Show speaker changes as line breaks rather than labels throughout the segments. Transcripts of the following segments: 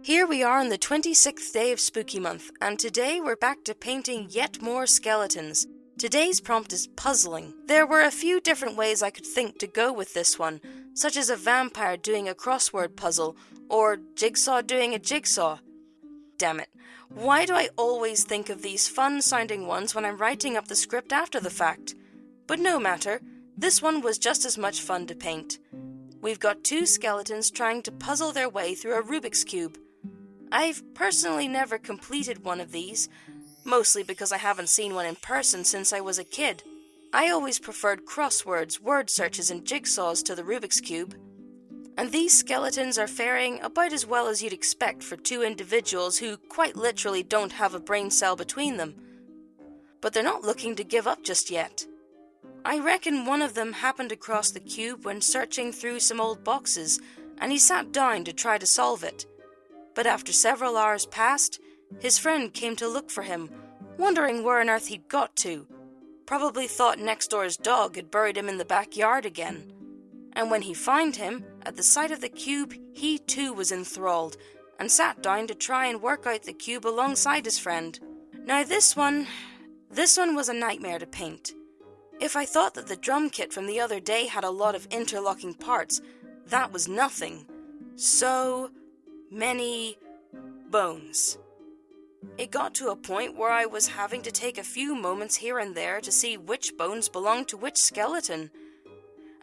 Here we are on the 26th day of Spooky Month, and today we're back to painting yet more skeletons. Today's prompt is puzzling. There were a few different ways I could think to go with this one, such as a vampire doing a crossword puzzle, or Jigsaw doing a jigsaw. Damn it, why do I always think of these fun-sounding ones when I'm writing up the script after the fact? But no matter, this one was just as much fun to paint. We've got two skeletons trying to puzzle their way through a Rubik's Cube. I've personally never completed one of these, mostly because I haven't seen one in person since I was a kid. I always preferred crosswords, word searches, and jigsaws to the Rubik's Cube. And these skeletons are faring about as well as you'd expect for two individuals who quite literally don't have a brain cell between them. But they're not looking to give up just yet. I reckon one of them happened across the cube when searching through some old boxes, and he sat down to try to solve it. But after several hours passed, his friend came to look for him, wondering where on earth he'd got to. Probably thought next door's dog had buried him in the backyard again. And when he found him, at the sight of the cube, he too was enthralled, and sat down to try and work out the cube alongside his friend. Now this one was a nightmare to paint. If I thought that the drum kit from the other day had a lot of interlocking parts, that was nothing. So many bones. It got to a point where I was having to take a few moments here and there to see which bones belonged to which skeleton.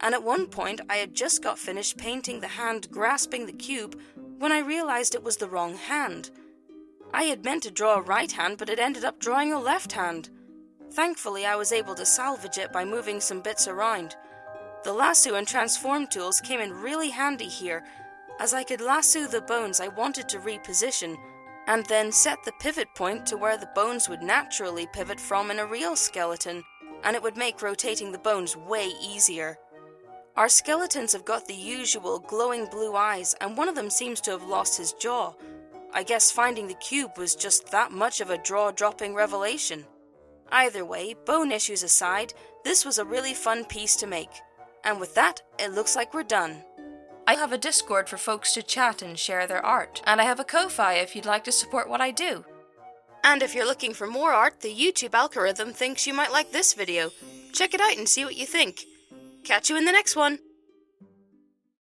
And at one point I had just got finished painting the hand grasping the cube when I realized it was the wrong hand. I had meant to draw a right hand, but it ended up drawing a left hand. Thankfully, I was able to salvage it by moving some bits around. The lasso and transform tools came in really handy here, as I could lasso the bones I wanted to reposition, and then set the pivot point to where the bones would naturally pivot from in a real skeleton, and it would make rotating the bones way easier. Our skeletons have got the usual glowing blue eyes, and one of them seems to have lost his jaw. I guess finding the cube was just that much of a jaw-dropping revelation. Either way, bone issues aside, this was a really fun piece to make. And with that, it looks like we're done. I have a Discord for folks to chat and share their art, and I have a Ko-Fi if you'd like to support what I do. And if you're looking for more art, the YouTube algorithm thinks you might like this video. Check it out and see what you think. Catch you in the next one!